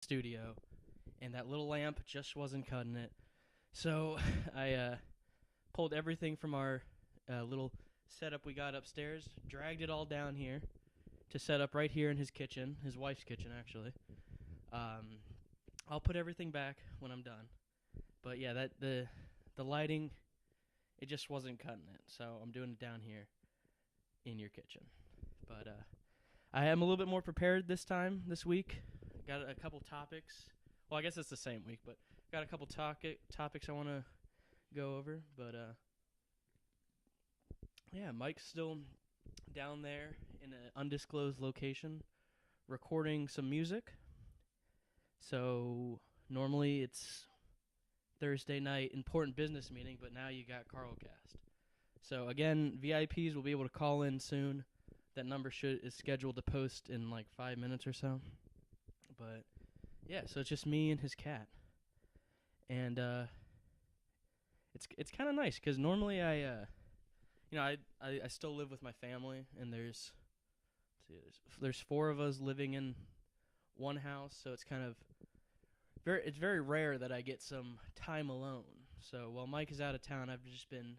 studio, and that little lamp just wasn't cutting it. So I pulled everything from our little setup we got upstairs, dragged it all down here to set up right here in his kitchen, his wife's kitchen actually. Um, I'll put everything back when I'm done. But yeah, that the lighting, it just wasn't cutting it. So I'm doing it down here in your kitchen. But I am a little bit more prepared this week. Got a couple topics. Well, I guess it's the same week, but got a couple topics I want to go over. But yeah, Mike's still down there in an undisclosed location recording some music. So normally it's Thursday night important business meeting, but now you got CARLCAST. So again, VIPs will be able to call in soon. That number is scheduled to post in like 5 minutes or so. But yeah, so it's just me and his cat, and it's kind of nice because normally I still live with my family, and there's four of us living in one house, so it's kind of it's very rare that I get some time alone. So while Mike is out of town, I've just been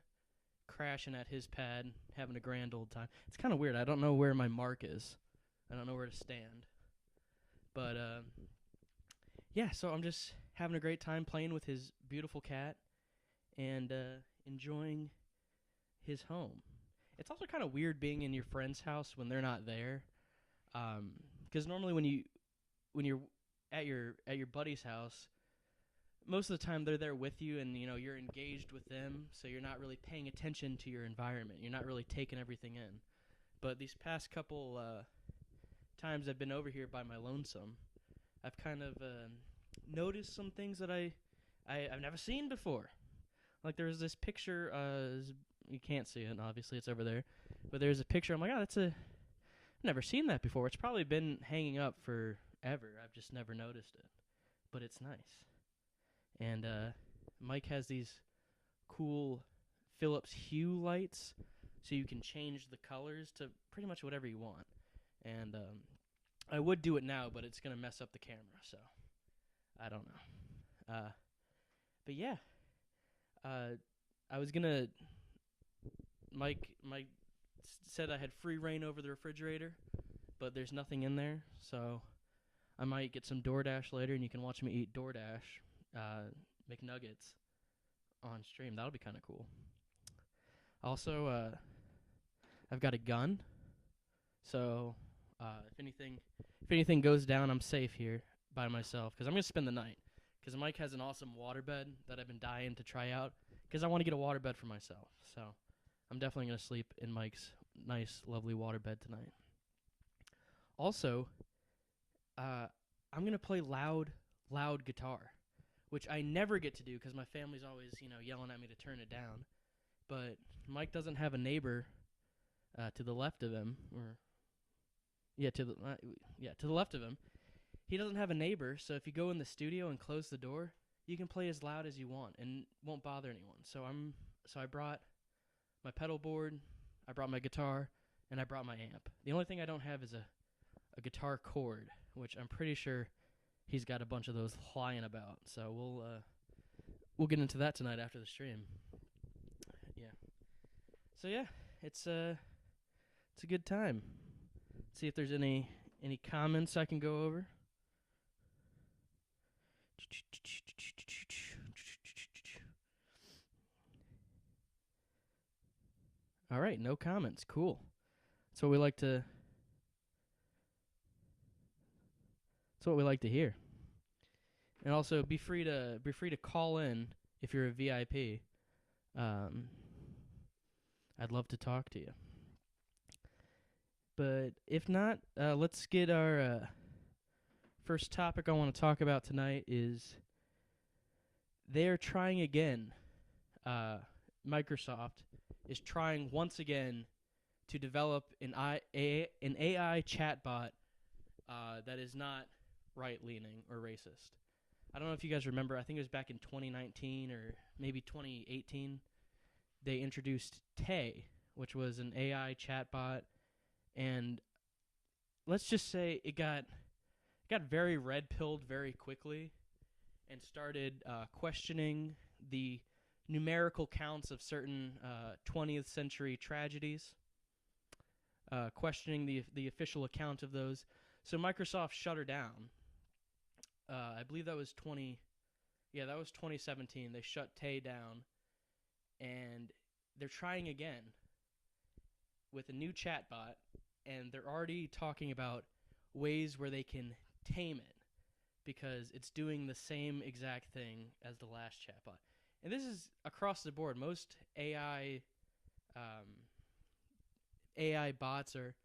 crashing at his pad, having a grand old time. It's kind of weird. I don't know where my mark is. I don't know where to stand. But yeah, so I'm just having a great time playing with his beautiful cat and enjoying his home. It's also kind of weird being in your friend's house when they're not there, because normally when you're at your buddy's house, most of the time they're there with you, and you're engaged with them, so you're not really paying attention to your environment. You're not really taking everything in. But these past couple times I've been over here by my lonesome, I've kind of noticed some things that I've never seen before. Like there was this picture. You can't see it, obviously it's over there, but there's a picture. I'm like, I've never seen that before. It's probably been hanging up forever. I've just never noticed it, but it's nice. And Mike has these cool Philips Hue lights, so you can change the colors to pretty much whatever you want. And I would do it now, but it's gonna mess up the camera, so I don't know. But yeah, I was gonna. Mike said I had free reign over the refrigerator, but there's nothing in there, so I might get some DoorDash later, and you can watch me eat DoorDash McNuggets on stream. That'll be kind of cool. Also, I've got a gun, so if anything goes down, I'm safe here by myself because I'm gonna spend the night. Because Mike has an awesome waterbed that I've been dying to try out. Because I want to get a waterbed for myself, so I'm definitely gonna sleep in Mike's nice, lovely waterbed tonight. Also, I'm gonna play loud guitar, which I never get to do because my family's always yelling at me to turn it down. But Mike doesn't have a neighbor to the left of him, or to the left of him. He doesn't have a neighbor, so if you go in the studio and close the door, you can play as loud as you want and won't bother anyone. So I brought my pedal board, I brought my guitar, and I brought my amp. The only thing I don't have is a guitar cord, which I'm pretty sure he's got a bunch of those flying about. So we'll get into that tonight after the stream. Yeah. So yeah, it's a good time. Let's see if there's any comments I can go over. All right, no comments. Cool. That's what we like to. That's what we like to hear. And also, be free to call in if you're a VIP. I'd love to talk to you. But if not, let's get our first topic I want to talk about tonight is they're trying again. Microsoft is trying once again to develop an AI chatbot that is not right-leaning or racist. I don't know if you guys remember. I think it was back in 2019 or maybe 2018. They introduced Tay, which was an AI chatbot, and let's just say it got got very red pilled very quickly and started questioning the numerical counts of certain 20th century tragedies, questioning the official account of those. So Microsoft shut her down. I believe that was 2017. They shut Tay down, and they're trying again with a new chatbot, and they're already talking about ways where they can tame it because it's doing the same exact thing as the last chatbot. And this is across the board. Most AI bots are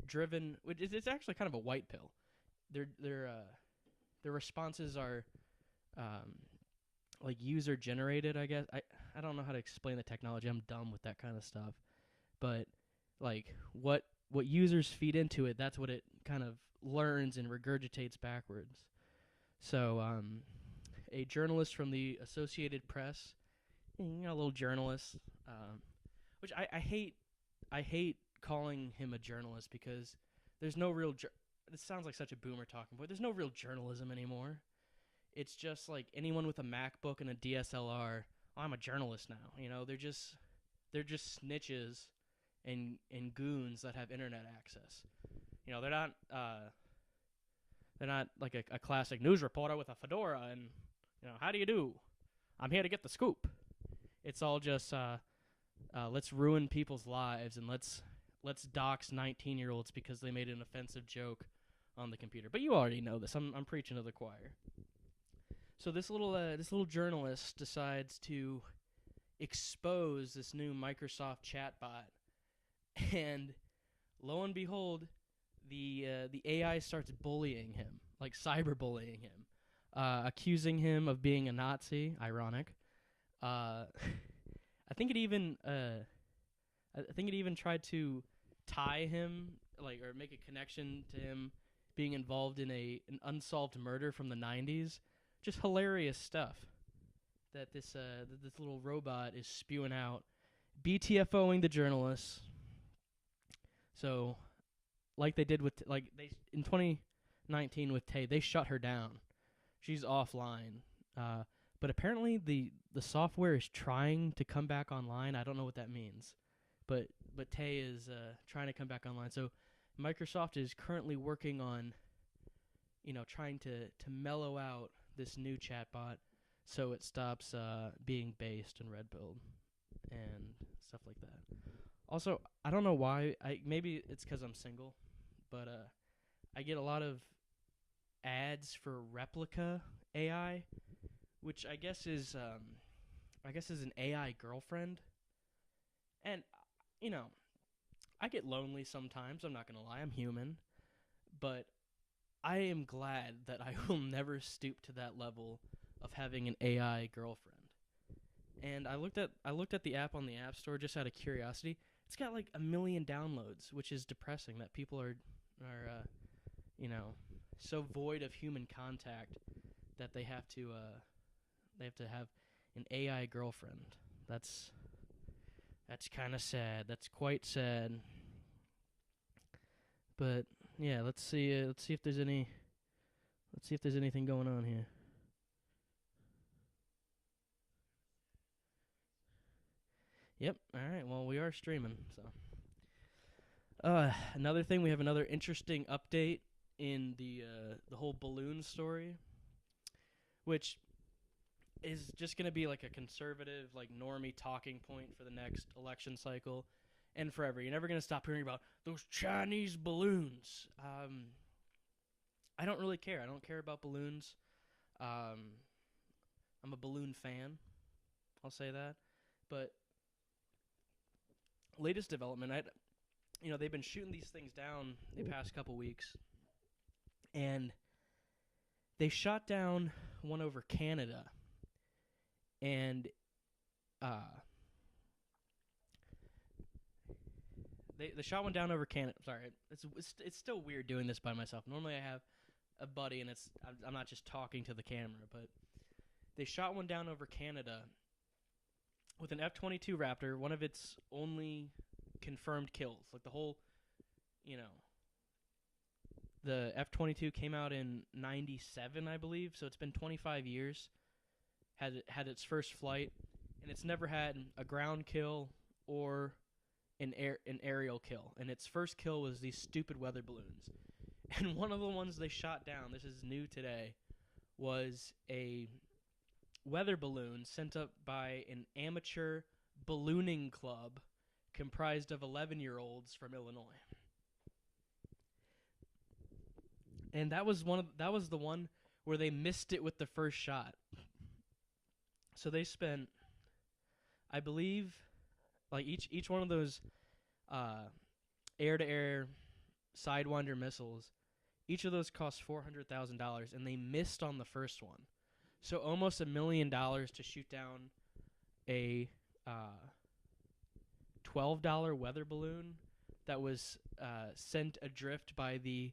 driven. It's actually kind of a white pill. Their responses are like user generated. I guess I don't know how to explain the technology. I'm dumb with that kind of stuff. But like what users feed into it, that's what it kind of learns and regurgitates backwards. So a journalist from the Associated Press, a little journalist, which I hate. I hate calling him a journalist because there's no real. This sounds like such a boomer talking point. There's no real journalism anymore. It's just like anyone with a MacBook and a DSLR. Oh, I'm a journalist now. They're just snitches and goons that have internet access. They're not like a classic news reporter with a fedora and how do you do? I'm here to get the scoop. It's all just let's ruin people's lives and let's dox 19-year-olds because they made an offensive joke on the computer. But you already know this. I'm preaching to the choir. So this little journalist decides to expose this new Microsoft chatbot, and lo and behold, the AI starts bullying him, like cyberbullying him, accusing him of being a Nazi. Ironic. I think it even tried to tie him, or make a connection to him being involved in an unsolved murder from the 90s. Just hilarious stuff that this little robot is spewing out, BTFOing the journalists. So, like they did in 2019 with Tay, they shut her down. She's offline. But apparently the software is trying to come back online. I don't know what that means, but Tay is trying to come back online. So Microsoft is currently working on, trying to mellow out this new chatbot so it stops being based and red-pilled and stuff like that. Also, I don't know why. Maybe it's because I'm single, but I get a lot of ads for Replica AI, which I guess is an AI girlfriend. And I get lonely sometimes. I'm not gonna lie. I'm human, but I am glad that I will never stoop to that level of having an AI girlfriend. And I looked at the app on the App Store just out of curiosity. It's got like 1 million downloads, which is depressing that people are so void of human contact that they have to have an AI girlfriend. That's kind of sad. That's quite sad. But yeah, let's see if there's anything going on here. Yep. All right. Well, we are streaming, so. Another thing, we have another interesting update in the whole balloon story, which is just going to be like a conservative, like normie talking point for the next election cycle and forever. You're never going to stop hearing about those Chinese balloons. I don't really care. I don't care about balloons. I'm a balloon fan. I'll say that. But latest development, they've been shooting these things down the past couple weeks, and they shot down one over Canada, and they shot one down over Canada. Sorry, it's still weird doing this by myself. Normally I have a buddy, and I'm not just talking to the camera, but they shot one down over Canada with an F-22 Raptor, one of its only confirmed kills. Like the whole, The F-22 came out in '97, I believe. So it's been 25 years. Had its first flight, and it's never had a ground kill or an aerial kill. And its first kill was these stupid weather balloons. And one of the ones they shot down, this is new today, was a weather balloon sent up by an amateur ballooning club comprised of 11-year-olds from Illinois. And that was the one where they missed it with the first shot. So they spent, I believe, like each one of those air-to-air Sidewinder missiles, each of those cost $400,000, and they missed on the first one. So almost $1 million to shoot down a $12 weather balloon that was sent adrift by the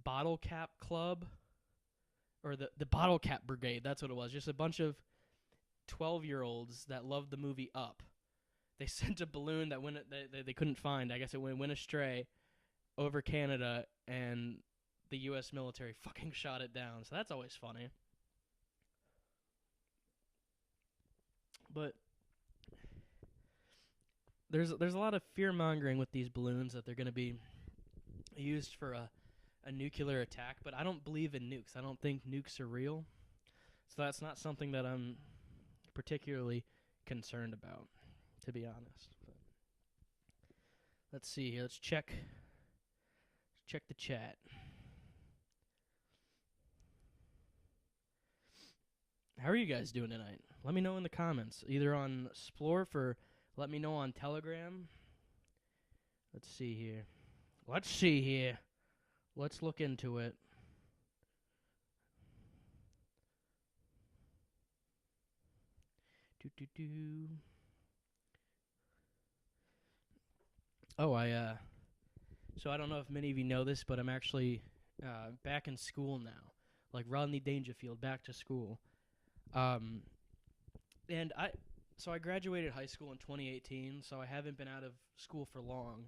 Bottle Cap Club, or the Bottle Cap Brigade. That's what it was. Just a bunch of 12-year-olds that loved the movie Up. They sent a balloon that they couldn't find. I guess it went astray over Canada, and the U.S. military fucking shot it down. So that's always funny. But there's a lot of fear-mongering with these balloons that they're going to be used for a nuclear attack. But I don't believe in nukes. I don't think nukes are real. So that's not something that I'm particularly concerned about, to be honest. But let's see here. Let's check the chat. How are you guys doing tonight? Let me know in the comments, either on Splorf or let me know on Telegram. Let's see here. Let's look into it. Oh, so I don't know if many of you know this, but I'm actually back in school now. Like Rodney Dangerfield, back to school. And I graduated high school in 2018, so I haven't been out of school for long.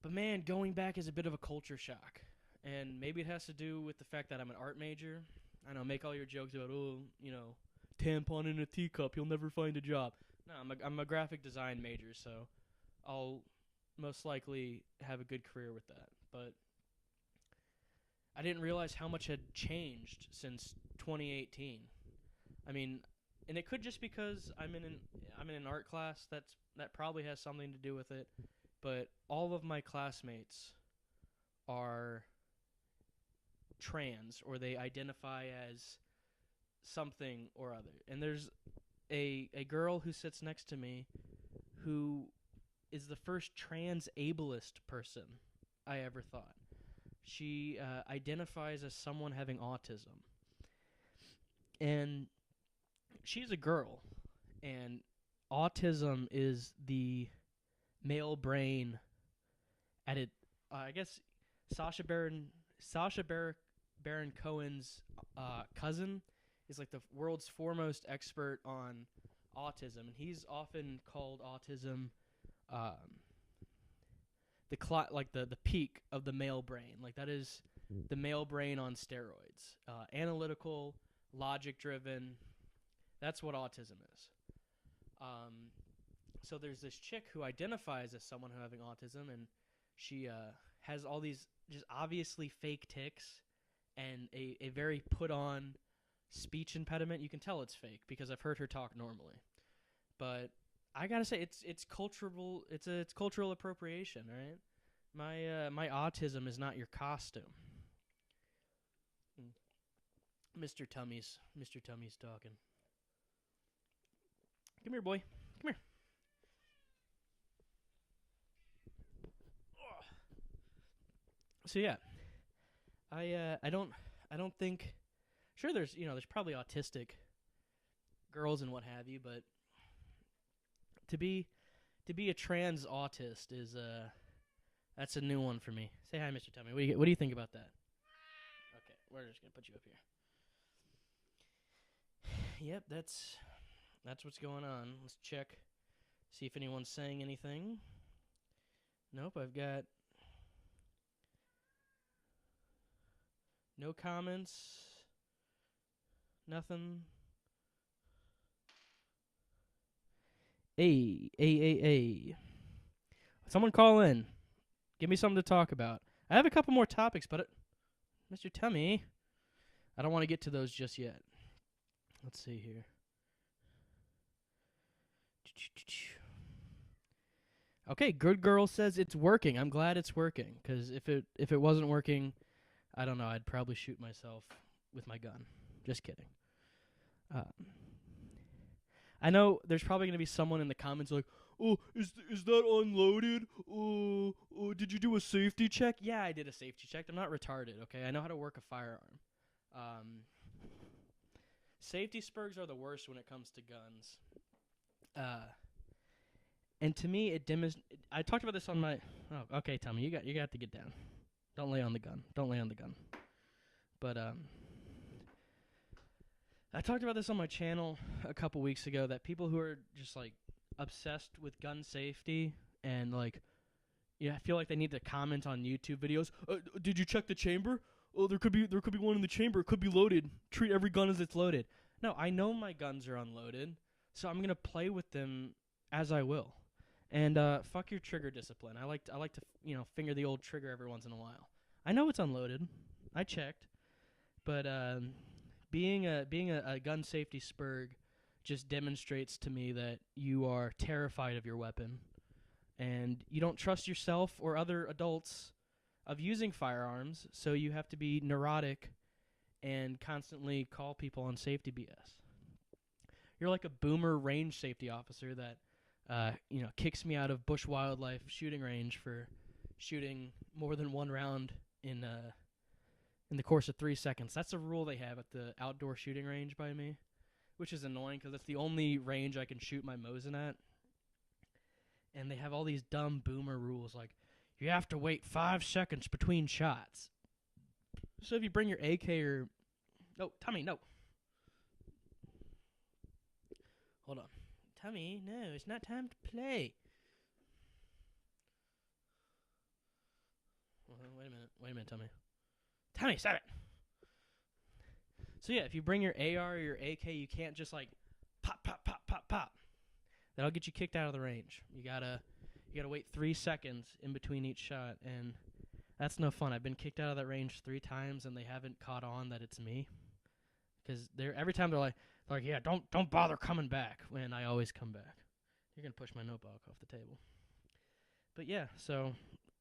But man, going back is a bit of a culture shock. And maybe it has to do with the fact that I'm an art major. I know, make all your jokes about, tampon in a teacup, you'll never find a job. No, I'm a graphic design major, so I'll most likely have a good career with that. But I didn't realize how much had changed since 2018. I mean, and it could just because I'm in an art class. That probably has something to do with it. But all of my classmates are trans, or they identify as something or other. And there's a girl who sits next to me who is the first trans ableist person I ever thought. She identifies as someone having autism. And she's a girl. And autism is the male brain at it. I guess Sacha Baron Cohen's cousin is like the world's foremost expert on autism, and he's often called autism the peak of the male brain. Like that is the male brain on steroids. Analytical, logic-driven. That's what autism is. So there's this chick who identifies as someone who having autism, and she has all these just obviously fake tics and a very put-on speech impediment. You can tell it's fake because I've heard her talk normally. But I gotta say, it's cultural. It's cultural appropriation, right? My autism is not your costume. Mr. Tummy's talking. Come here, boy. Come here. So yeah, I don't think. Sure, there's probably autistic girls and what have you, but to be a trans autist is that's a new one for me. Say hi, Mr. Tummy. What do you think about that? Okay, we're just gonna put you up here. Yep, that's what's going on. Let's check, see if anyone's saying anything. Nope, I've got. No comments. Nothing. Hey. Someone call in. Give me something to talk about. I have a couple more topics, but Mr. Tummy, I don't want to get to those just yet. Let's see here. Okay, Good Girl says it's working. I'm glad it's working, because if it wasn't working, I don't know, I'd probably shoot myself with my gun. Just kidding. I know there's probably going to be someone in the comments like, oh, is that unloaded? Oh, did you do a safety check? Yeah, I did a safety check. I'm not retarded, okay? I know how to work a firearm. Safety spurgs are the worst when it comes to guns. And to me, I talked about this on my... Oh, okay, Tommy, you got to get down. Don't lay on the gun. But, I talked about this on my channel a couple weeks ago, that people who are just, like, obsessed with gun safety and, like, I feel like they need to comment on YouTube videos. Did you check the chamber? Oh, there could be one in the chamber. It could be loaded. Treat every gun as it's loaded. No, I know my guns are unloaded, so I'm going to play with them as I will. And fuck your trigger discipline. I like to finger the old trigger every once in a while. I know it's unloaded. I checked. But being a gun safety spurg just demonstrates to me that you are terrified of your weapon, and you don't trust yourself or other adults of using firearms, so you have to be neurotic and constantly call people on safety BS. You're like a boomer range safety officer that kicks me out of bush wildlife shooting range for shooting more than one round in the course of 3 seconds. That's a rule they have at the outdoor shooting range by me, which is annoying because it's the only range I can shoot my Mosin at. And they have all these dumb boomer rules like, you have to wait 5 seconds between shots. So if you bring your AK or... No, Tommy, no. Hold on. Tommy, no, it's not time to play. Wait a minute, Tommy. Tommy, stop it. So yeah, if you bring your AR or your AK, you can't just like pop. That'll get you kicked out of the range. You gotta wait 3 seconds in between each shot, and that's no fun. I've been kicked out of that range 3 times, and they haven't caught on that it's me. Because every time they're like, yeah, don't bother coming back. When I always come back. You're gonna push my notebook off the table. But yeah, so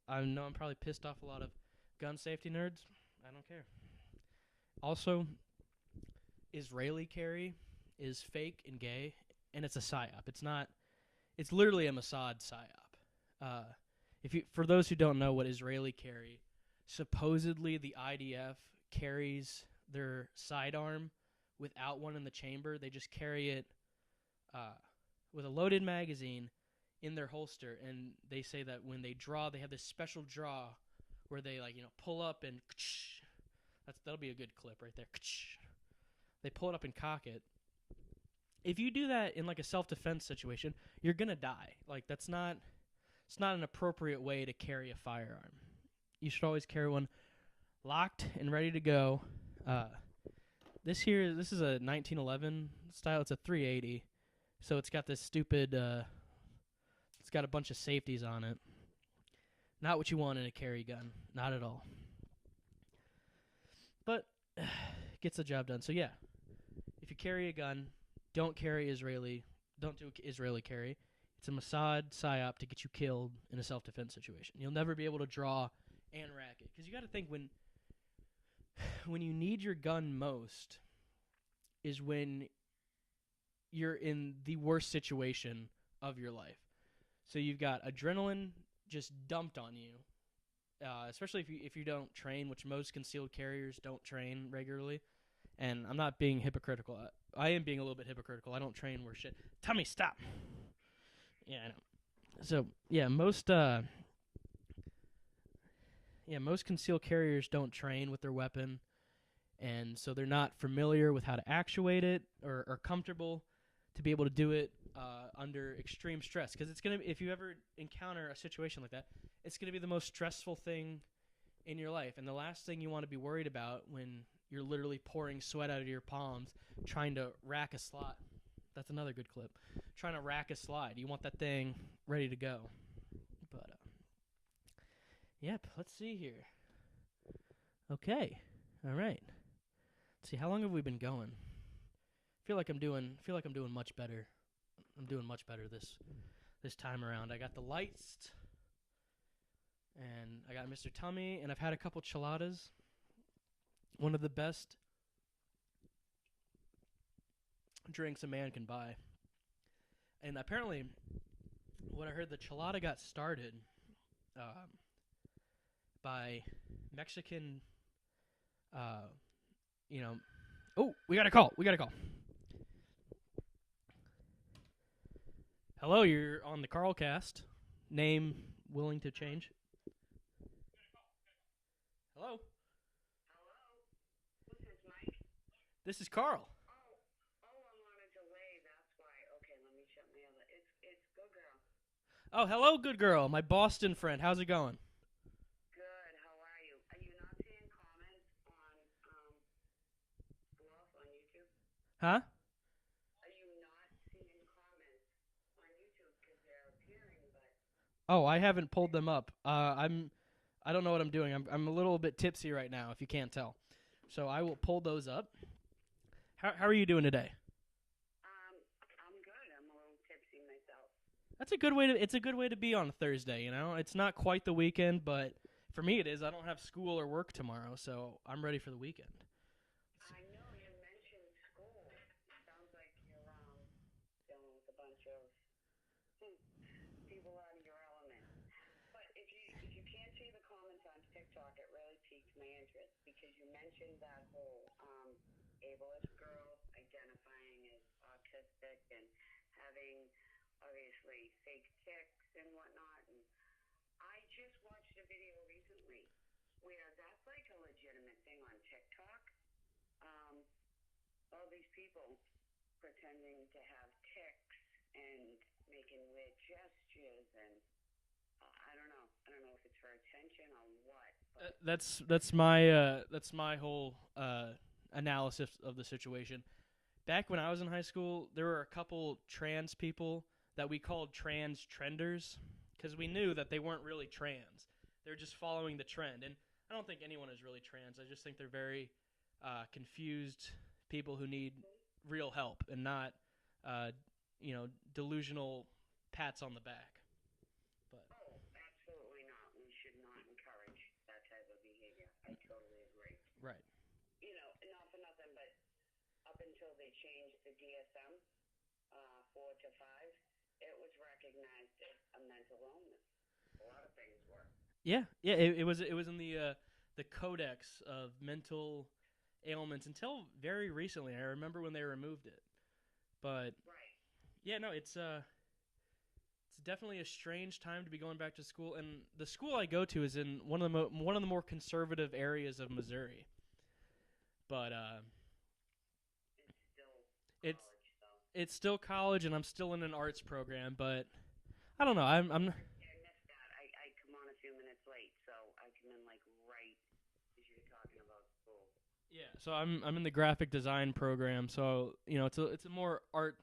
I know I'm probably pissed off a lot of gun safety nerds. I don't care. Also, Israeli carry is fake and gay, and it's a psyop. It's literally a Mossad psyop. For those who don't know what Israeli carry, supposedly the IDF carries their sidearm without one in the chamber. They just carry it with a loaded magazine in their holster, and they say that when they draw, they have this special draw where they pull up and that'll be a good clip right there. They pull it up and cock it. If you do that in like a self-defense situation, you're gonna die. Like it's not an appropriate way to carry a firearm. You should always carry one locked and ready to go. This is a 1911 style. It's a 380, so it's got this stupid. It's got a bunch of safeties on it. Not what you want in a carry gun. Not at all. But gets the job done. So yeah, if you carry a gun, don't carry Israeli. Don't do Israeli carry. It's a Mossad psyop to get you killed in a self-defense situation. You'll never be able to draw and rack it, because you got to think when you need your gun most is when you're in the worst situation of your life. So you've got adrenaline just dumped on you, especially if you don't train, which most concealed carriers don't train regularly. And I'm not being hypocritical. I am being a little bit hypocritical. I don't train worth shit. Tommy, stop. Yeah, I know. So yeah, most concealed carriers don't train with their weapon, and so they're not familiar with how to actuate it or comfortable to be able to do it under extreme stress. Because if you ever encounter a situation like that, it's gonna be the most stressful thing in your life. And the last thing you want to be worried about when you're literally pouring sweat out of your palms trying to rack a slide. That's another good clip. Trying to rack a slide. You want that thing ready to go. But, yep, let's see here. Okay. All right. Let's see, how long have we been going? I feel like I'm doing much better. I'm doing much better this time around. I got the lights, and I got Mr. Tummy, and I've had a couple chiladas. One of the best drinks a man can buy. And apparently, what I heard, the chilada got started by Mexican, Oh, we got a call. Hello, you're on the CARLCAST. Name willing to change? Hello? This is Mike. This is Carl. I'm on a delay. That's why. Okay, let me shut my other. It's good girl. Oh, hello, good girl. My Boston friend. How's it going? Good. How are you? Are you not seeing comments on Bluff on YouTube? Huh? Are you not seeing comments on YouTube because they're appearing? But Oh, I haven't pulled them up. I don't know what I'm doing. I'm a little bit tipsy right now, if you can't tell. So I will pull those up. How are you doing today? I'm good. I'm a little tipsy myself. It's a good way to be on a Thursday, you know? It's not quite the weekend, but for me it is. I don't have school or work tomorrow, so I'm ready for the weekend. I know you mentioned school. Sounds like you're dealing with a bunch of people out of your element. But if you can't see the comments on TikTok, it really piqued my interest because you mentioned that whole ableist girl identifying as autistic and having obviously fake tics and whatnot. And I just watched a video recently where that's like a legitimate thing on TikTok. All these people pretending to have tics and making weird gestures, and I don't know. I don't know if it's for attention or what. That's my whole analysis of the situation. Back when I was in high school, there were a couple trans people that we called trans trenders because we knew that they weren't really trans. They're just following the trend. And I don't think anyone is really trans. I just think they're very confused people who need real help and not, delusional pats on the back. But Absolutely not. We should not encourage that type of behavior. I totally agree. right. Not for nothing, but up until they changed the DSM 4 to 5, it was recognized as a mental illness. A lot of things were. Yeah. It was in the codex of mental ailments until very recently. I remember when they removed it. But Right. yeah, no, it's definitely a strange time to be going back to school. And the school I go to is in one of the more conservative areas of Missouri. But it's still college, and I'm still in an arts program. But I don't know. I'm Yeah, I missed that. I come on a few minutes late, so I come in like right as you're talking about school. yeah. So I'm in the graphic design program. So it's a more art.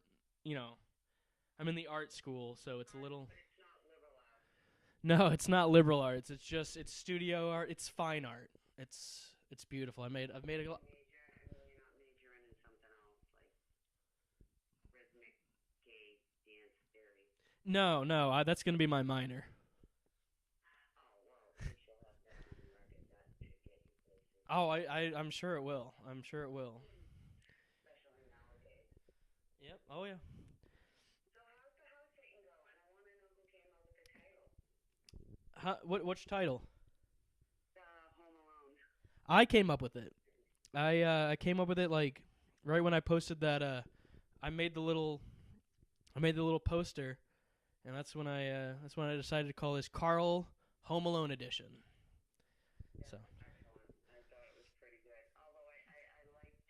I'm in the art school, so it's a little. But it's not liberal arts. No, it's not liberal arts. It's studio art. It's fine art. It's beautiful. I've made a lot. Major, and you're not majoring in something else like rhythmic gay dance theory. No, that's gonna be my minor. Oh, well, we shall have that on the record. That should get you places. Oh, I'm sure it will. Especially nowadays. Yep. Oh yeah. So how's the house sitting going? I want to know who came up with the title. Which title? Home Alone. I came up with it. I came up with it like right when I posted that. I made the little poster, and that's when I decided to call this Carl Home Alone Edition. So. Excellent. I thought it was pretty good. Although I liked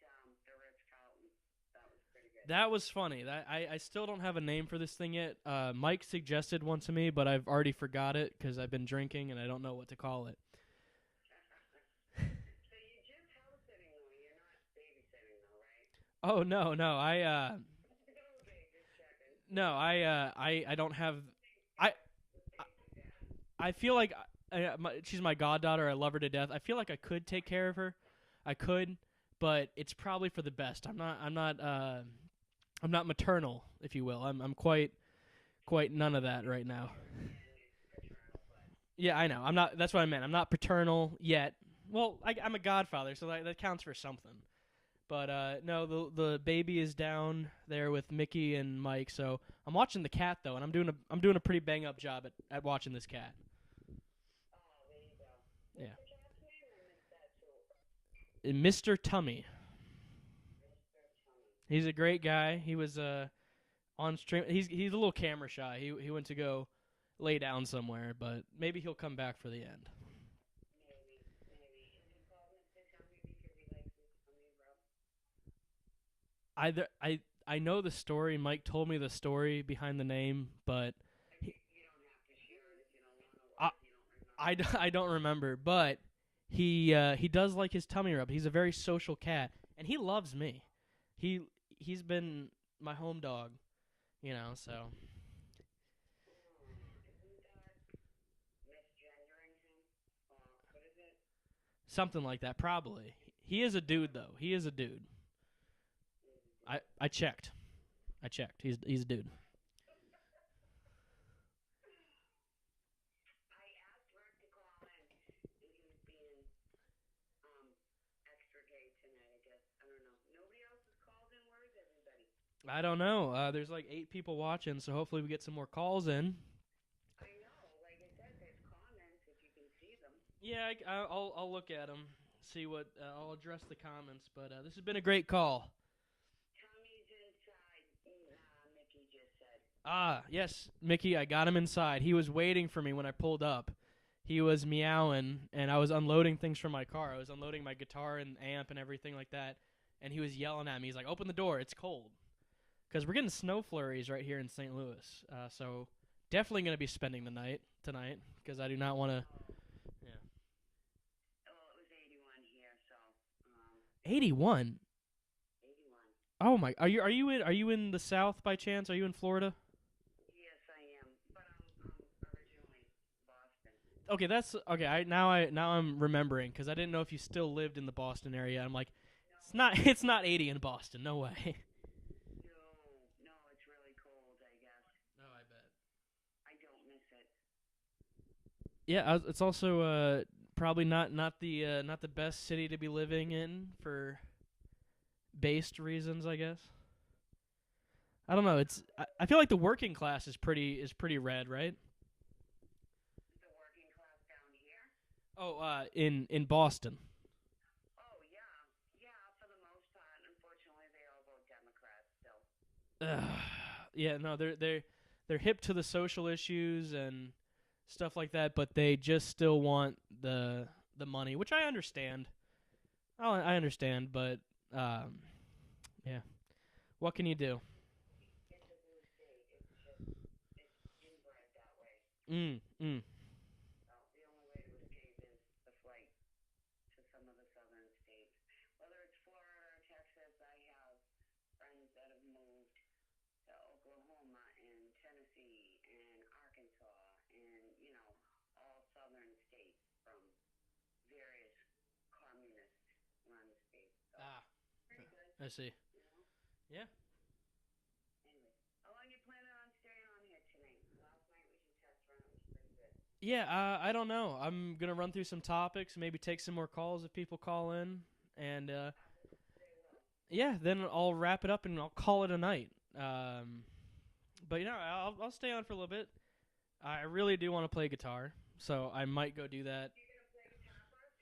the Ritz-Carlton. That was pretty good. That was funny. That I still don't have a name for this thing yet. Mike suggested one to me, but I've already forgot it because I've been drinking and I don't know what to call it. Oh no, no, Okay, just checking. no, I don't have. I I feel like she's my goddaughter. I love her to death. I feel like I could take care of her. I could, but it's probably for the best. I'm not maternal, if you will. I'm quite none of that right now. Yeah, I know. I'm not. That's what I meant. I'm not paternal yet. Well, I'm a godfather, so that counts for something. But no, the baby is down there with Mickey and Mike. So I'm watching the cat though, and I'm doing a pretty bang up job at watching this cat. Oh, there you go. Yeah, What's the cat's name? I missed that too. Mr. Tummy. Mr. Tummy. He's a great guy. He was on stream. He's a little camera shy. He went to go lay down somewhere, but maybe he'll come back for the end. Maybe, maybe. Is he called Mr. Tummy because he likes his tummy rub? I know the story. Mike told me the story behind the name, but You don't have to share it if you don't want to, I or if you don't remember. I don't remember. But he does like his tummy rub. He's a very social cat, and he loves me. He he's been my home dog, So Isn't that misgendering him? What is it? something like that, probably. He is a dude, though. He is a dude. I checked. I checked. He's a dude. I asked Rick to call in, and he was being extra gay tonight. I guess I don't know. Nobody else has called in. Where is everybody? I don't know. There's like 8 people watching, so hopefully we get some more calls in. I know. Like I said, there's comments if you can see them. Yeah, I'll look at them, see what I'll address the comments. But this has been a great call. Tommy's inside. Mickey just said. Ah, yes, Mickey, I got him inside. He was waiting for me when I pulled up. He was meowing, and I was unloading things from my car. I was unloading my guitar and amp and everything like that, and he was yelling at me. He's like, "Open the door, it's cold." Because we're getting snow flurries right here in St. Louis. So definitely going to be spending the night tonight because I do not want to. Yeah. Well, it was 81 here, so 81. 81. Oh my! Are you in the South by chance? Are you in Florida? Yes, I am, but I'm originally Boston. Okay, that's okay. Now I'm remembering because I didn't know if you still lived in the Boston area. I'm like, it's No, not it's not 80 in Boston. No way. no, it's really cold. I guess No, I bet. I don't miss it. Yeah, it's also probably not the best city to be living in for based reasons, I guess. I don't know. I feel like the working class is pretty red, right? The working class down here. Oh, in Boston. Oh yeah, for the most part. Unfortunately, they all vote Democrat still. Yeah, no, they're hip to the social issues and stuff like that, but they just still want the money, which I understand. Oh, I understand, but yeah, what can you do? It's a blue state. It's inbred that way. Mm, mm. So the only way to escape is the flight to some of the southern states. Whether it's Florida or Texas, I have friends that have moved to Oklahoma and Tennessee and Arkansas and, all southern states from various communist run states. So Ah, pretty good, I see. you know. Yeah. Anyway, how long you planning on staying on here tonight? Last night was your test run. It was pretty good. Yeah, I don't know. I'm gonna run through some topics, maybe take some more calls if people call in, and They will. yeah, then I'll wrap it up and I'll call it a night. But I'll stay on for a little bit. I really do want to play guitar, so I might go do that. You gonna play guitar for us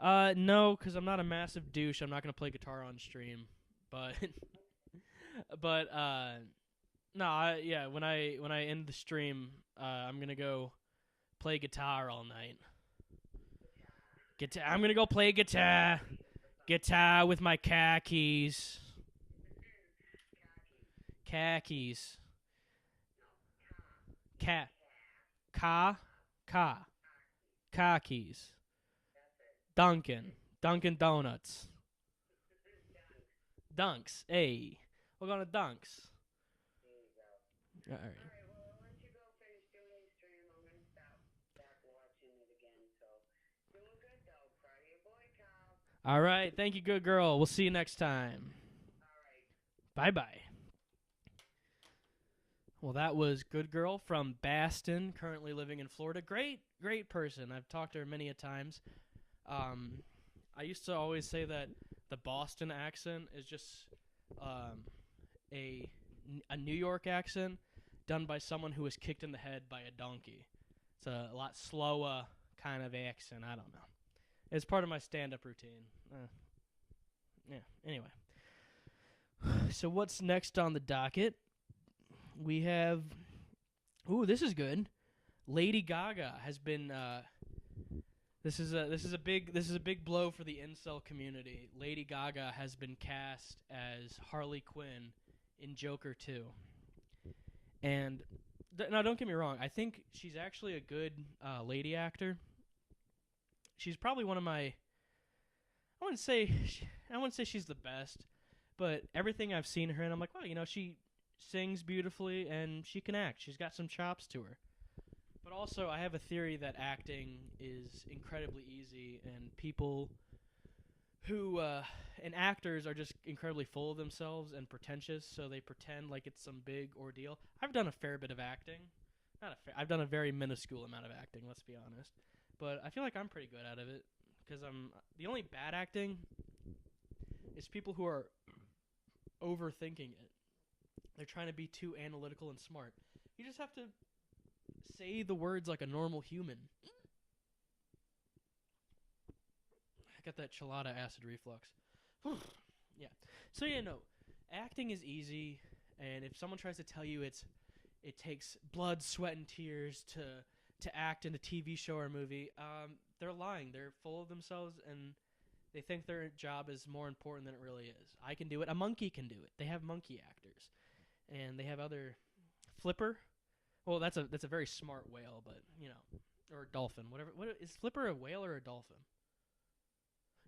tonight? No, because I'm not a massive douche. I'm not gonna play guitar on stream, but but no, yeah. When I end the stream, I'm gonna go play guitar all night. Guitar. I'm gonna go play guitar. Guitar with my khakis. Khakis. Cat. Ka. Ka. Khakis. Dunkin'. Dunkin' Donuts. Dunks. Hey, we're going to Dunks. There you go. All right. All right, well, I'll let you go finish doing your stream. I'm going to stop back watching it again. So, doing good, though. Proud of your boy, Kyle. All right. Thank you, good girl. We'll see you next time. All right. Bye-bye. Well, that was Good Girl from Baston, currently living in Florida. Great person. I've talked to her many a times. I used to always say that the Boston accent is just a New York accent done by someone who was kicked in the head by a donkey. It's a lot slower kind of accent. I don't know. It's part of my stand-up routine. Yeah. Anyway. So what's next on the docket? We have, this is good. Lady Gaga has been. This is a big blow for the incel community. Lady Gaga has been cast as Harley Quinn in Joker 2. And now, don't get me wrong. I think she's actually a good lady actor. She's probably one of my. I wouldn't say she's the best, but everything I've seen her in, I'm like, wow, she sings beautifully and she can act. She's got some chops to her. But also, I have a theory that acting is incredibly easy, and people who and actors are just incredibly full of themselves and pretentious, so they pretend like it's some big ordeal. I've done a fair bit of acting. I've done a very minuscule amount of acting, let's be honest. But I feel like I'm pretty good out of it, because the only bad acting is people who are overthinking it. They're trying to be too analytical and smart. You just have to say the words like a normal human. I got that chelada acid reflux. Yeah. So acting is easy, and if someone tries to tell you it takes blood, sweat, and tears to act in a TV show or movie, they're lying. They're full of themselves, and they think their job is more important than it really is. I can do it. A monkey can do it. They have monkey actors. And they have other Flipper. Well, that's a very smart whale, but or dolphin, whatever. What is Flipper, a whale or a dolphin?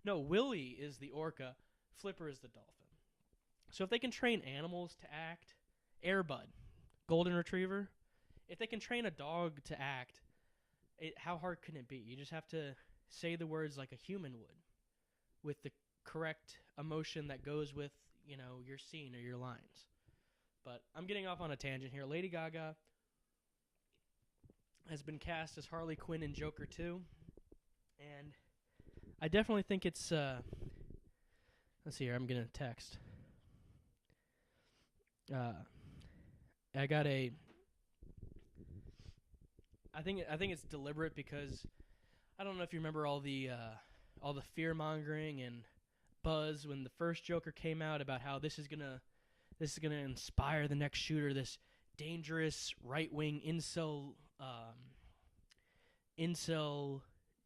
No, Willie is the orca. Flipper is the dolphin. So if they can train animals to act, Airbud, golden retriever. If they can train a dog to act, how hard can it be? You just have to say the words like a human would, with the correct emotion that goes with your scene or your lines. But I'm getting off on a tangent here. Lady Gaga has been cast as Harley Quinn in Joker 2. And I definitely think it's... let's see here. I'm going to text. I got a... I think it's deliberate because I don't know if you remember all the fear-mongering and buzz when the first Joker came out about how this is gonna inspire the next shooter, this dangerous right-wing incel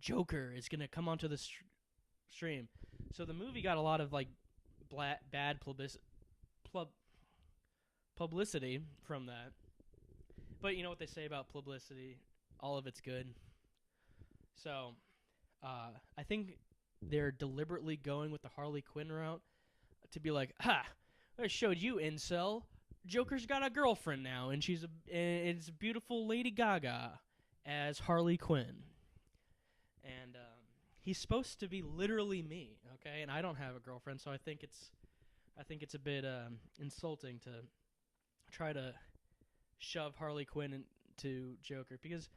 Joker is gonna come onto the stream. So the movie got a lot of bad publicity from that. But you know what they say about publicity, all of it's good. So I think they're deliberately going with the Harley Quinn route to be like, I showed you, incel. Joker's got a girlfriend now, and it's a beautiful Lady Gaga as Harley Quinn. And he's supposed to be literally me, okay? And I don't have a girlfriend, so I think it's a bit insulting to try to shove Harley Quinn into Joker, because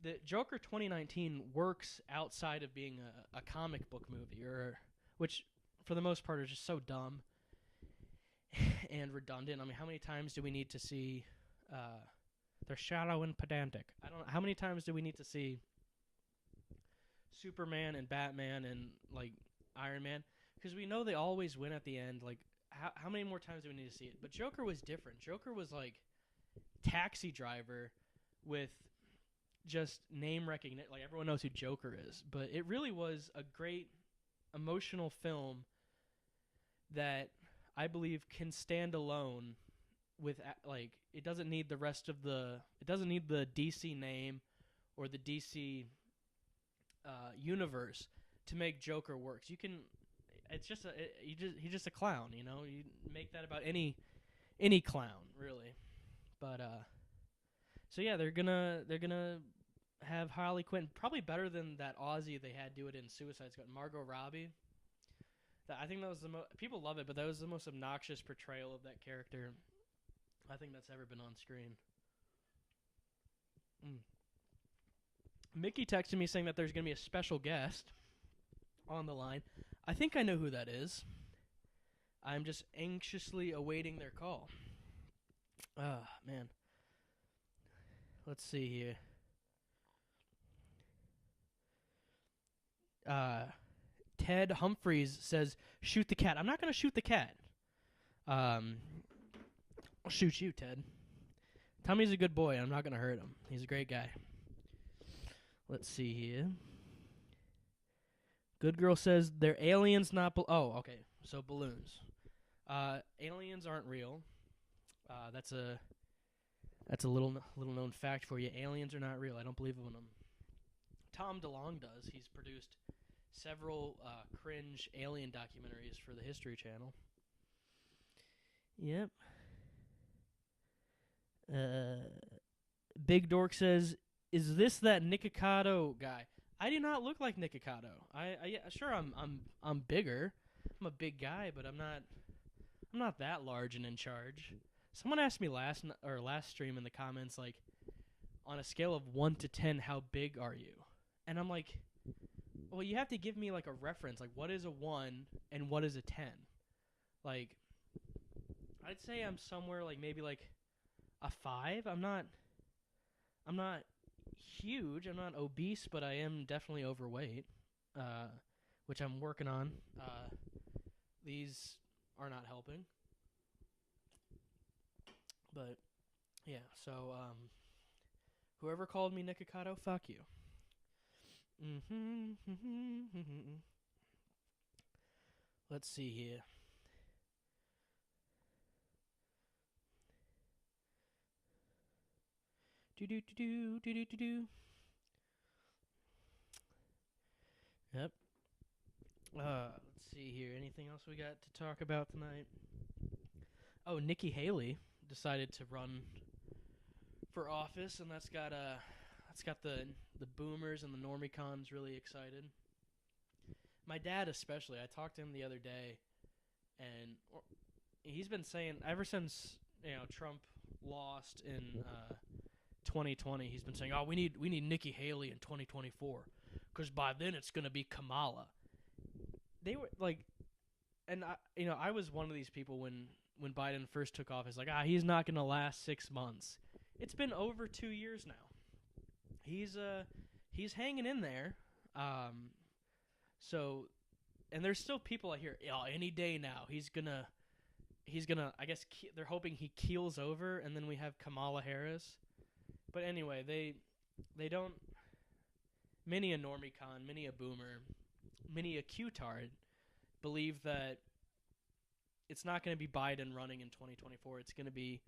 the Joker 2019 works outside of being a comic book movie, which for the most part is just so dumb and redundant. I mean, how many times do we need to see they're shallow and pedantic? I don't know. How many times do we need to see Superman and Batman and Iron Man? Because we know they always win at the end. How many more times do we need to see it? But Joker was different. Joker was like Taxi Driver with just name recognition. Everyone knows who Joker is. But it really was a great emotional film that I believe can stand alone with it doesn't need the rest of it doesn't need the DC name or the DC universe to make Joker works. it's just he's just a clown, you know. You make that about any clown, really. But so yeah, they're gonna have Harley Quinn probably better than that Aussie they had do it in Suicide Squad, Margot Robbie. I think that was the most people love it, but that was the most obnoxious portrayal of that character I think that's ever been on screen. Mm. Mickey texted me saying that there's gonna be a special guest on the line. I think I know who that is. I'm just anxiously awaiting their call. Ah, man. Let's see here. Ted Humphreys says, "Shoot the cat." I'm not gonna shoot the cat. I'll shoot you, Ted. Tommy's a good boy. I'm not gonna hurt him. He's a great guy. Let's see here. Good girl says they're aliens, not oh, okay. So balloons. Aliens aren't real. That's a little known fact for you. Aliens are not real. I don't believe in them. Tom DeLonge does. He's produced several cringe alien documentaries for the History Channel. Yep. Big Dork says, "Is this that Nikocado guy?" I do not look like Nikocado. Sure I'm bigger. I'm a big guy, but I'm not that large and in charge. Someone asked me last stream in the comments, like, on a scale of 1 to 10, how big are you? And I'm like, well, you have to give me like a reference, like what is a 1 and what is a 10? Like, I'd say I'm somewhere like maybe like a 5. I'm not huge. I'm not obese, but I am definitely overweight, which I'm working on. These are not helping. But yeah, so whoever called me Nikocado, fuck you. Let's see here. Do. Yep. Let's see here. Anything else we got to talk about tonight? Oh, Nikki Haley decided to run for office, and that's got the boomers and the normicons really excited. My dad especially. I talked to him the other day, and he's been saying ever since Trump lost in 2020, he's been saying, "Oh, we need Nikki Haley in 2024, because by then it's gonna be Kamala." They were like, and I was one of these people when Biden first took office, like, he's not gonna last 6 months. It's been over 2 years now. He's hanging in there. So, and there's still people I hear, any day now he's gonna. I guess they're hoping he keels over, and then we have Kamala Harris. But anyway, they don't. Many a normicon, many a boomer, many a Q-tard believe that it's not going to be Biden running in 2024. It's going to be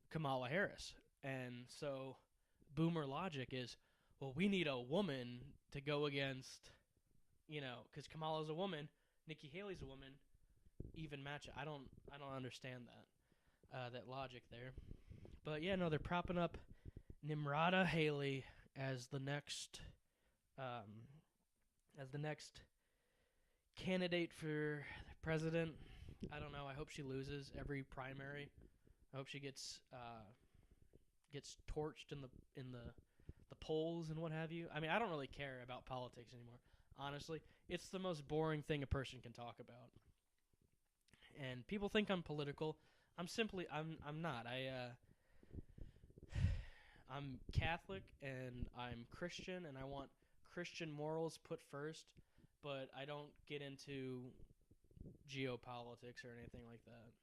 Kamala Harris. And so boomer logic is, well, we need a woman to go against, because Kamala's a woman, Nikki Haley's a woman, even match it. I don't understand that logic there. But yeah, no, they're propping up Nimrata Haley as the next candidate for president. I don't know. I hope she loses every primary. I hope she gets torched in the polls and what have you. I mean, I don't really care about politics anymore. Honestly, it's the most boring thing a person can talk about. And people think I'm political. I'm not. I'm Catholic and I'm Christian, and I want Christian morals put first, but I don't get into geopolitics or anything like that.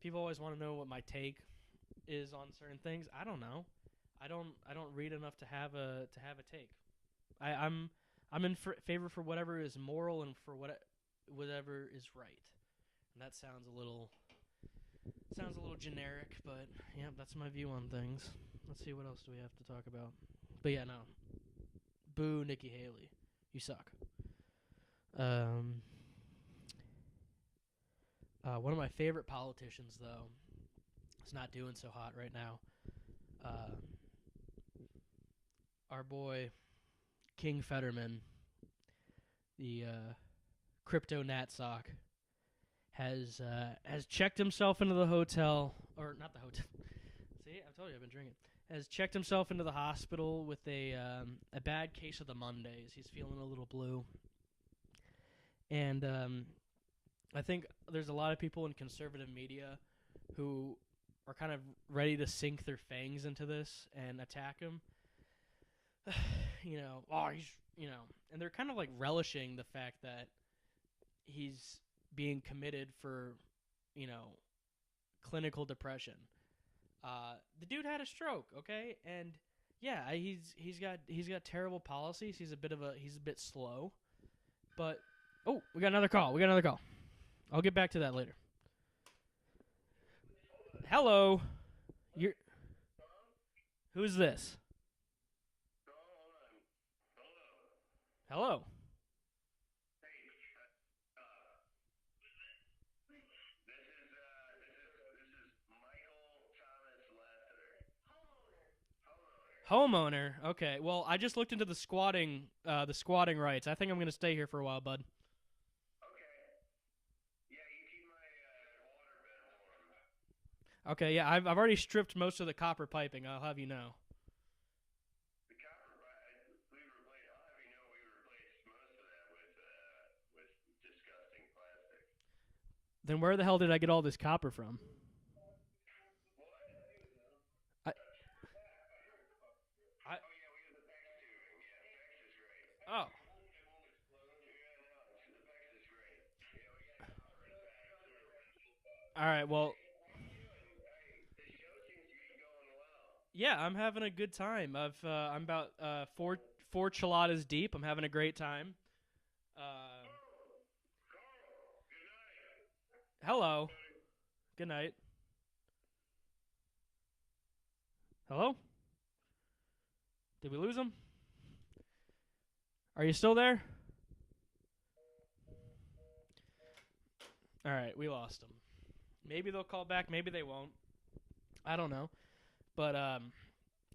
People always want to know what my take is on certain things. I don't know. I don't read enough to have a take. I'm in favor for whatever is moral and for whatever is right. And that sounds a little generic, but yeah, that's my view on things. Let's see, what else do we have to talk about? But yeah, no. Boo Nikki Haley. You suck. Um, one of my favorite politicians, though, is not doing so hot right now. Uh, our boy King Fetterman, the crypto natsock, has checked himself into the hotel, or not the hotel. See, I told you I've been drinking. Has checked himself into the hospital with a bad case of the Mondays. He's feeling a little blue, and I think there's a lot of people in conservative media who are kind of ready to sink their fangs into this and attack him. And they're kind of like relishing the fact that he's being committed for, you know, clinical depression. The dude had a stroke, okay, and yeah, he's got terrible policies. He's a bit slow, but we got another call. I'll get back to that later. Hello, who's this? Hello. Homeowner. Okay. Well, I just looked into the squatting rights. I think I'm gonna stay here for a while, bud. Okay. Yeah, I've already stripped most of the copper piping. I'll have you know. Then where the hell did I get all this copper from? I, I oh. All right. Well, yeah, I'm having a good time. I'm about four chiladas deep. I'm having a great time. Uh, Hello. Good night. Hello. Did we lose him? Are you still there? All right, we lost him. Maybe they'll call back. Maybe they won't. I don't know. But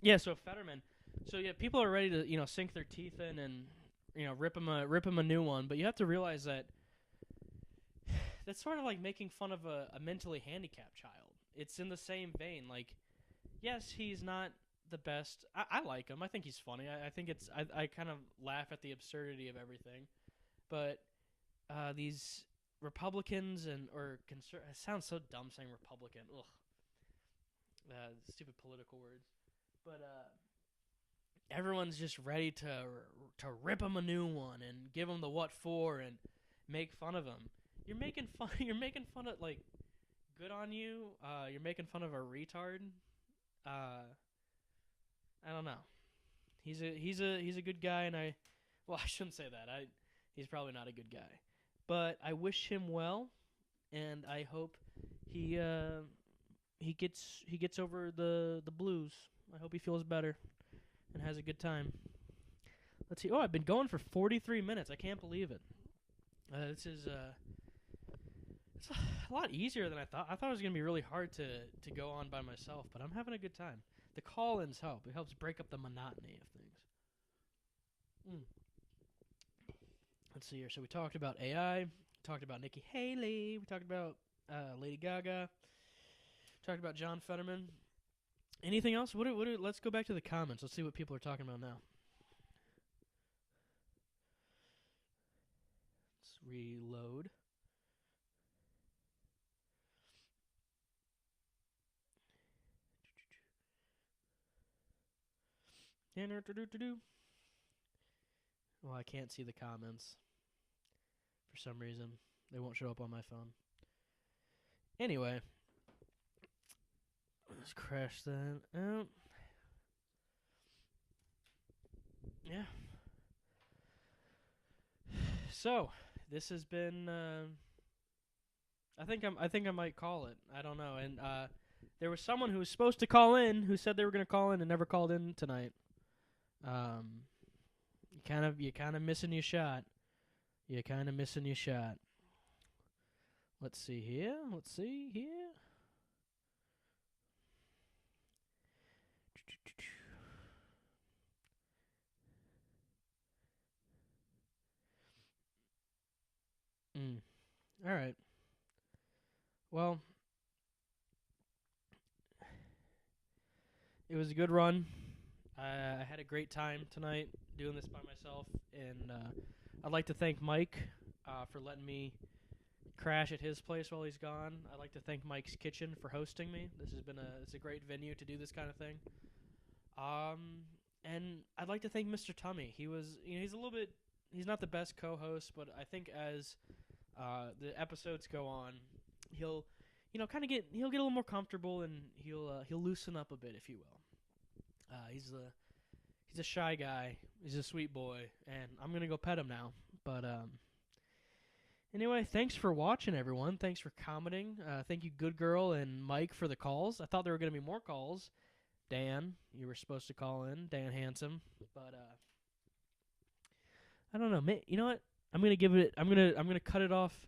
yeah. So Fetterman. So yeah, people are ready to sink their teeth in and rip him a new one. But you have to realize that that's sort of like making fun of a mentally handicapped child. It's in the same vein. Like, yes, he's not the best. I like him. I think he's funny. I think I kind of laugh at the absurdity of everything. But these Republicans it sounds so dumb saying Republican. Ugh. Stupid political words. But everyone's just ready to rip him a new one and give him the what for and make fun of him. You're making fun. You're making fun of, like, good on you. You're making fun of a retard. I don't know. He's a good guy, and I shouldn't say that. He's probably not a good guy, but I wish him well, and I hope he gets over the blues. I hope he feels better and has a good time. Let's see. Oh, I've been going for 43 minutes. I can't believe it. This is it's a lot easier than I thought. I thought it was gonna be really hard to go on by myself, but I'm having a good time. The call-ins help. It helps break up the monotony of things. Let's see here. So we talked about AI. Talked about Nikki Haley. We talked about Lady Gaga. Talked about John Fetterman. Anything else? Let's go back to the comments. Let's see what people are talking about now. Let's reload. Well, I can't see the comments for some reason. They won't show up on my phone. Anyway, let's crash that out. Yeah. So this has been. I think I might call it. I don't know. And there was someone who was supposed to call in who said they were going to call in and never called in tonight. You kind of missing your shot. you're kind of missing your shot. Let's see here. All right. Well, it was a good run. I had a great time tonight doing this by myself, and I'd like to thank Mike for letting me crash at his place while he's gone. I'd like to thank Mike's Kitchen for hosting me. It's a great venue to do this kind of thing. And I'd like to thank Mr. Tummy. He's not the best co-host, but I think as the episodes go on, he'll get a little more comfortable, and he'll loosen up a bit, if you will. He's a shy guy. He's a sweet boy, and I'm gonna go pet him now. But anyway, thanks for watching, everyone. Thanks for commenting. Thank you, Good Girl and Mike, for the calls. I thought there were gonna be more calls. Dan, you were supposed to call in, Dan Handsome, but I don't know. You know what? I'm gonna cut it off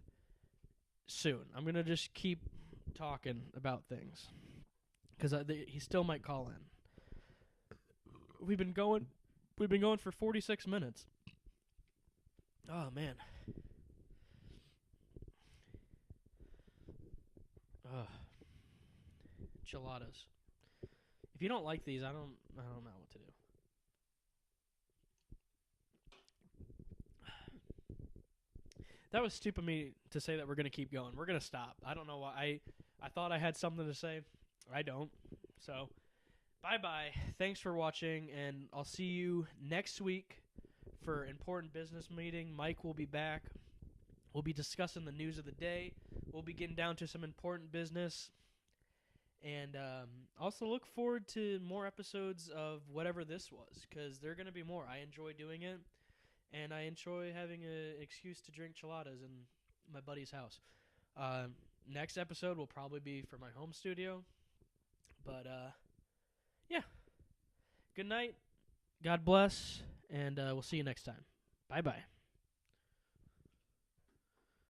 soon. I'm gonna just keep talking about things because he still might call in. We've been going for 46 minutes. Oh man. Ugh. Enchiladas. If you don't like these, I don't know what to do. That was stupid of me to say that we're gonna keep going. We're gonna stop. I don't know why. I thought I had something to say. I don't. So, bye-bye. Thanks for watching, and I'll see you next week for important business meeting. Mike will be back. We'll be discussing the news of the day. We'll be getting down to some important business. And also look forward to more episodes of whatever this was, because there are going to be more. I enjoy doing it, and I enjoy having an excuse to drink chiladas in my buddy's house. Next episode will probably be for my home studio. But, yeah. Good night. God bless, and we'll see you next time. Bye-bye.